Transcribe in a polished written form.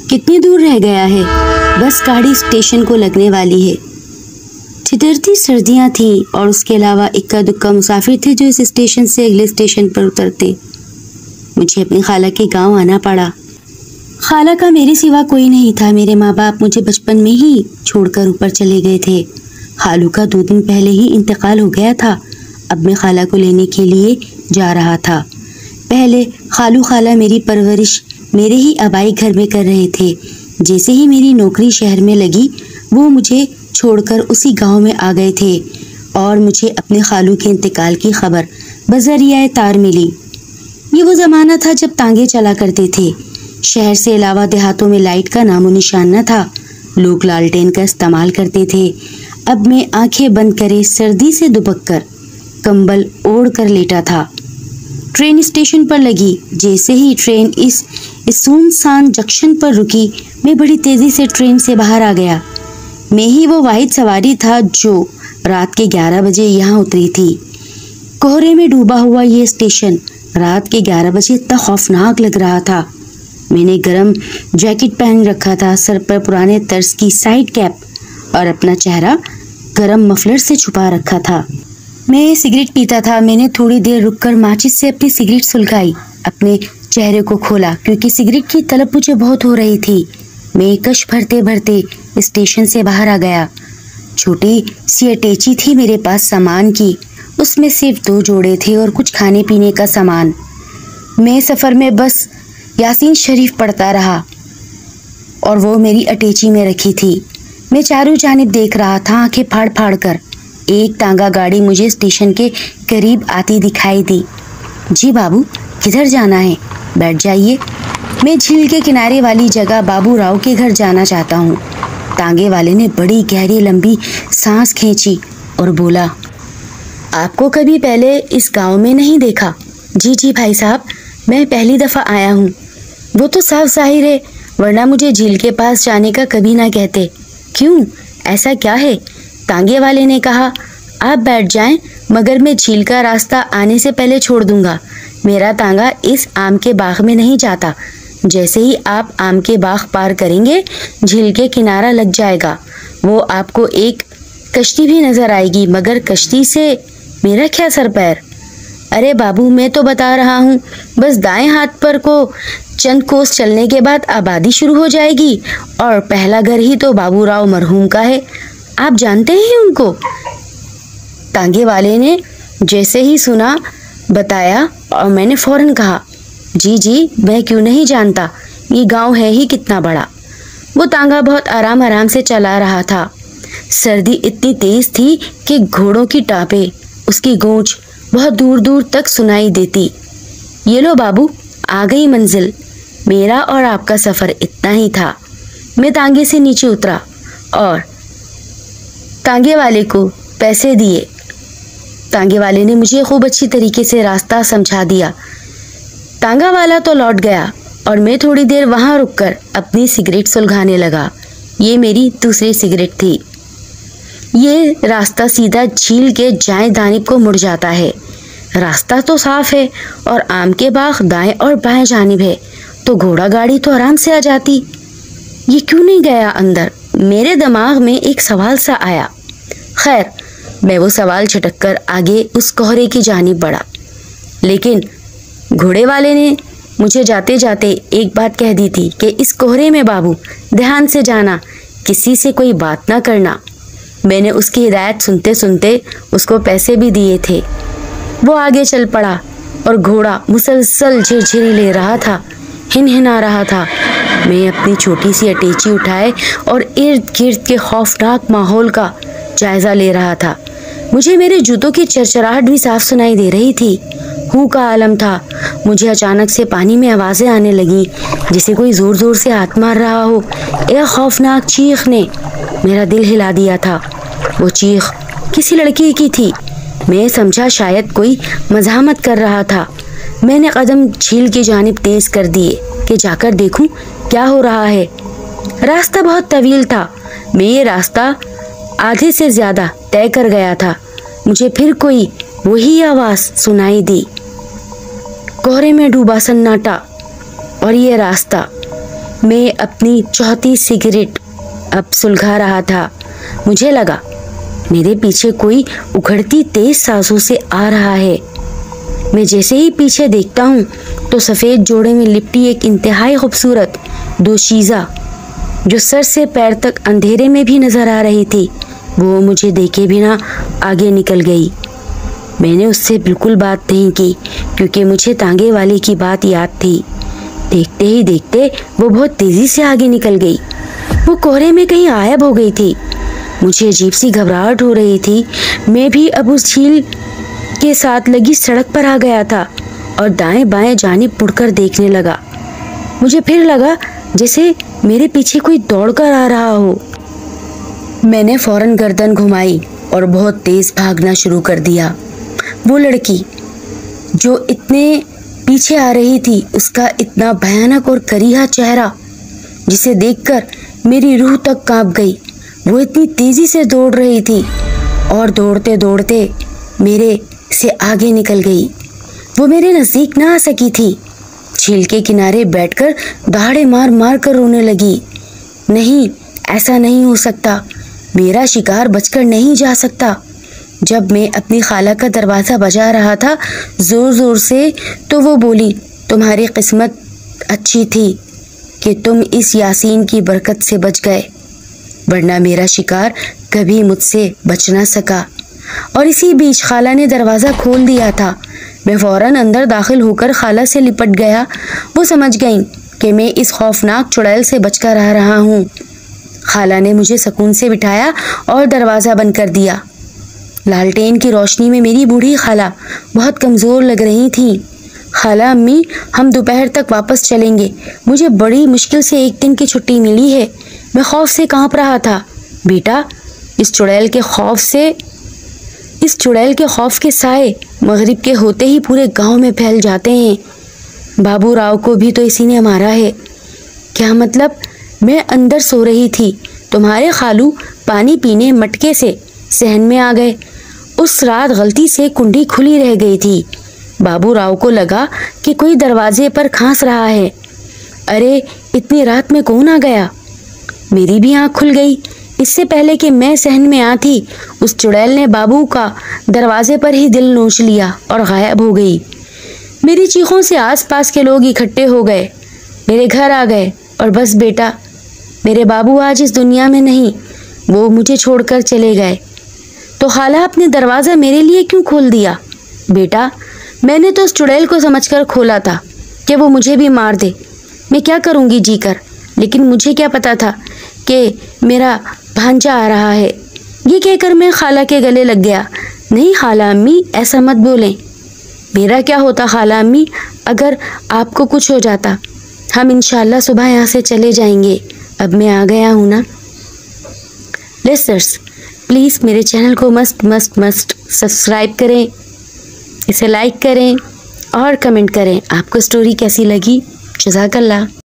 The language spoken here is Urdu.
کتنی دور رہ گیا ہے؟ بس گاڑی اسٹیشن کو لگنے والی ہے۔ ٹھٹرتی سردیاں تھیں اور اس کے علاوہ اکا دکا مسافر تھے جو اس اسٹیشن سے اگلے اسٹیشن پر اترتے۔ مجھے اپنی خالہ کے گاؤں آنا پڑا۔ خالہ کا میرے سوا کوئی نہیں تھا۔ میرے ماں باپ مجھے بچپن میں ہی چھوڑ کر اوپر چلے گئے تھے۔ خالو کا 2 دن پہلے ہی انتقال ہو گیا تھا۔ اب میں خالہ کو لینے کے لیے جا رہا تھا۔ پہلے خالو خالہ میری پرورش میرے ہی آبائی گھر میں کر رہے تھے۔ جیسے ہی میری نوکری شہر میں لگی وہ مجھے چھوڑ کر اسی گاؤں میں آ گئے تھے اور مجھے اپنے خالو کے انتقال کی خبر بذریعہ تار ملی۔ یہ وہ زمانہ تھا جب تانگے چلا کرتے تھے۔ شہر سے علاوہ دیہاتوں میں لائٹ کا نام و نشان نہ تھا۔ لوگ لالٹین کا استعمال کرتے تھے۔ اب میں آنکھیں بند کرے سردی سے دبک کر کمبل اوڑھ کر لیٹا تھا۔ ٹرین اسٹیشن پر لگی۔ جیسے ہی ٹرین اس سنسان جنکشن پر رکی میں بڑی تیزی سے ٹرین سے باہر آ گیا۔ میں ہی وہ واحد سواری تھا جو رات کے 11 بجے یہاں اتری تھی۔ کوہرے میں ڈوبا ہوا یہ اسٹیشن رات کے 11 بجے اتنا خوفناک لگ رہا تھا۔ میں نے گرم جیکٹ پہن رکھا تھا، سر پر پرانے طرز کی سائیڈ کیپ اور اپنا چہرہ گرم مفلر سے چھپا رکھا تھا۔ میں سگریٹ پیتا تھا۔ میں نے تھوڑی دیر رک کر ماچس سے اپنی سگریٹ سلگائی، اپنے چہرے کو کھولا کیونکہ سگریٹ کی طلب مجھے بہت ہو رہی تھی۔ میں کش بھرتے بھرتے اسٹیشن سے باہر آ گیا۔ چھوٹی سی اٹیچی تھی میرے پاس سامان کی، اس میں صرف 2 جوڑے تھے اور کچھ کھانے پینے کا سامان۔ میں سفر میں بس یاسین شریف پڑھتا رہا اور وہ میری اٹیچی میں رکھی تھی۔ میں چاروں جانب دیکھ رہا تھا آنکھیں پھاڑ پھاڑ کر۔ ایک تانگا گاڑی مجھے اسٹیشن کے قریب آتی دکھائی دی۔ جی بابو، کدھر جانا ہے؟ بیٹھ جائیے۔ میں جھیل کے کنارے والی جگہ بابو راؤ کے گھر جانا چاہتا ہوں۔ تانگے والے نے بڑی گہری لمبی سانس کھینچی اور بولا، آپ کو کبھی پہلے اس گاؤں میں نہیں دیکھا؟ جی بھائی صاحب، میں پہلی دفعہ آیا ہوں۔ وہ تو صاف ظاہر ہے، ورنہ مجھے جھیل کے پاس جانے کا کبھی نہ کہتے۔ کیوں، ایسا کیا ہے؟ تانگے والے نے کہا، آپ بیٹھ جائیں مگر میں جھیل کا راستہ آنے سے پہلے چھوڑ دوں گا۔ میرا تانگا اس آم کے باغ میں نہیں جاتا۔ جیسے ہی آپ آم کے باغ پار کریں گے جھیل کے کنارہ لگ جائے گا۔ وہ آپ کو ایک کشتی بھی نظر آئے گی، مگر کشتی سے میرا کیا سر پیر؟ ارے بابو، میں تو بتا رہا ہوں، بس دائیں ہاتھ پر کو چند کوس چلنے کے بعد آبادی شروع ہو جائے گی اور پہلا گھر ہی تو بابو راؤ مرحوم کا ہے۔ آپ جانتے ہیں ان کو؟ تانگے والے نے جیسے ہی سنا بتایا اور میں نے فوراً کہا، جی میں کیوں نہیں جانتا، یہ گاؤں ہے ہی کتنا بڑا۔ وہ تانگا بہت آرام سے چلا رہا تھا۔ سردی اتنی تیز تھی کہ گھوڑوں کی ٹاپیں، اس کی گونج بہت دور دور تک سنائی دیتی۔ یہ لو بابو، آ گئی منزل۔ میرا اور آپ کا سفر اتنا ہی تھا۔ میں تانگے سے نیچے اترا اور تانگے والے کو پیسے دیے۔ تانگے والے نے مجھے خوب اچھی طریقے سے راستہ سمجھا دیا۔ تانگا والا تو لوٹ گیا اور میں تھوڑی دیر وہاں رک کر اپنی سگریٹ سلگانے لگا۔ یہ میری دوسری سگریٹ تھی۔ یہ راستہ سیدھا جھیل کے جائیں جانب کو مڑ جاتا ہے۔ راستہ تو صاف ہے اور آم کے باغ دائیں اور بائیں جانب ہے، تو گھوڑا گاڑی تو آرام سے آ جاتی۔ یہ کیوں نہیں گیا اندر؟ میرے دماغ میں ایک سوال سا آیا۔ خیر، میں وہ سوال چھٹک کر آگے اس کوہرے کی جانب بڑھا، لیکن گھوڑے والے نے مجھے جاتے جاتے ایک بات کہہ دی تھی کہ اس کوہرے میں بابو دھیان سے جانا، کسی سے کوئی بات نہ کرنا۔ میں نے اس کی ہدایت سنتے سنتے اس کو پیسے بھی دیے تھے۔ وہ آگے چل پڑا اور گھوڑا مسلسل جھرجھری لے رہا تھا، ہنہنا رہا تھا۔ میں اپنی چھوٹی سی اٹیچی اٹھائے اور ارد گرد کے خوفناک ماحول کا جائزہ لے رہا تھا۔ مجھے میرے جوتوں کی چرچراہٹ بھی صاف سنائی دے رہی تھی۔ ہو کا عالم تھا۔ مجھے اچانک سے پانی میں آوازیں آنے لگیں جسے کوئی زور زور سے ہاتھ مار رہا ہو۔ ایک خوفناک چیخ نے میرا دل ہلا دیا تھا۔ وہ چیخ کسی لڑکی کی تھی۔ میں سمجھا شاید کوئی مزاحمت کر رہا تھا۔ میں نے قدم جھیل کی جانب تیز کر دیے کہ جا کر دیکھوں کیا ہو رہا ہے۔ راستہ بہت طویل تھا۔ میں یہ راستہ آدھے سے زیادہ طے کر گیا تھا۔ مجھے پھر کوئی وہی آواز سنائی دی۔ کوہرے میں ڈوبا سناٹا اور یہ راستہ میں اپنی چوتھی سگریٹ اب سلگھا رہا تھا۔ مجھے لگا میرے پیچھے کوئی اکھڑتی تیز سانسوں سے آ رہا ہے۔ میں جیسے ہی پیچھے دیکھتا ہوں تو سفید جوڑے میں لپٹی ایک انتہائی خوبصورت دوشیزہ جو سر سے پیر تک اندھیرے میں بھی نظر آ رہی تھی، وہ مجھے دیکھے بنا آگے نکل گئی۔ میں نے اس سے بالکل بات نہیں کی کیونکہ مجھے تانگے والے کی بات یاد تھی۔ دیکھتے ہی دیکھتے وہ بہت تیزی سے آگے نکل گئی۔ وہ کوہرے میں کہیں غائب ہو گئی تھی۔ مجھے عجیب سی گھبراہٹ ہو رہی تھی۔ میں بھی اب اس جھیل کے ساتھ لگی سڑک پر آ گیا تھا اور دائیں بائیں جانب مڑ کر دیکھنے لگا۔ مجھے پھر لگا جیسے میرے پیچھے کوئی دوڑ کر آ رہا ہو۔ میں نے فوراً گردن گھمائی اور بہت تیز بھاگنا شروع کر دیا۔ وہ لڑکی جو اتنے پیچھے آ رہی تھی، اس کا اتنا بھیانک اور کریہا چہرہ جسے دیکھ کر میری روح تک کانپ گئی، وہ اتنی تیزی سے دوڑ رہی تھی اور دوڑتے دوڑتے میرے سے آگے نکل گئی۔ وہ میرے نزدیک نہ آ سکی تھی۔ جھیل کے کنارے بیٹھ کر دہاڑے مار مار کر رونے لگی۔ نہیں، ایسا نہیں ہو سکتا، میرا شکار بچ کر نہیں جا سکتا۔ جب میں اپنی خالہ کا دروازہ بجا رہا تھا زور زور سے تو وہ بولی، تمہاری قسمت اچھی تھی کہ تم اس یاسین کی برکت سے بچ گئے، ورنہ میرا شکار کبھی مجھ سے بچ نہ سکا۔ اور اسی بیچ خالہ نے دروازہ کھول دیا تھا۔ میں فوراً اندر داخل ہو کر خالہ سے لپٹ گیا۔ وہ سمجھ گئیں کہ میں اس خوفناک چڑیل سے بچ کر آ رہا ہوں۔ خالہ نے مجھے سکون سے بٹھایا اور دروازہ بند کر دیا۔ لالٹین کی روشنی میں میری بوڑھی خالہ بہت کمزور لگ رہی تھیں۔ خالہ امی، ہم دوپہر تک واپس چلیں گے، مجھے بڑی مشکل سے ایک دن کی چھٹی ملی ہے۔ میں خوف سے کانپ رہا تھا۔ بیٹا، اس چڑیل کے خوف کے سائے مغرب کے ہوتے ہی پورے گاؤں میں پھیل جاتے ہیں۔ بابو راؤ کو بھی تو اسی نے مارا ہے۔ کیا مطلب؟ میں اندر سو رہی تھی، تمہارے خالو پانی پینے مٹکے سے صحن میں آ گئے۔ اس رات غلطی سے کنڈی کھلی رہ گئی تھی۔ بابو راؤ کو لگا کہ کوئی دروازے پر کھانس رہا ہے۔ ارے، اتنی رات میں کون آ گیا؟ میری بھی آنکھ کھل گئی۔ اس سے پہلے کہ میں صحن میں آتی، اس چڑیل نے بابو کا دروازے پر ہی دل نوچ لیا اور غائب ہو گئی۔ میری چیخوں سے آس پاس کے لوگ اکٹھے ہو گئے، میرے گھر آ گئے، اور بس بیٹا، میرے بابو آج اس دنیا میں نہیں، وہ مجھے چھوڑ کر چلے گئے۔ تو خالہ اپنے دروازہ میرے لیے کیوں کھول دیا؟ بیٹا، میں نے تو اس چڑیل کو سمجھ کر کھولا تھا کہ وہ مجھے بھی مار دے۔ میں کیا کروں گی جی کر، لیکن مجھے کیا پتا تھا کہ میرا بھانجا آ رہا ہے۔ یہ کہہ کر میں خالہ کے گلے لگ گیا۔ نہیں خالہ امی، ایسا مت بولیں۔ میرا کیا ہوتا خالہ امی اگر آپ کو کچھ ہو جاتا؟ ہم انشاءاللہ صبح یہاں سے چلے جائیں گے، اب میں آ گیا ہوں نا۔ لسنرز، پلیز میرے چینل کو مست سبسکرائب کریں، اسے لائک کریں اور کمنٹ کریں۔ آپ کو سٹوری کیسی لگی؟ جزاک اللہ۔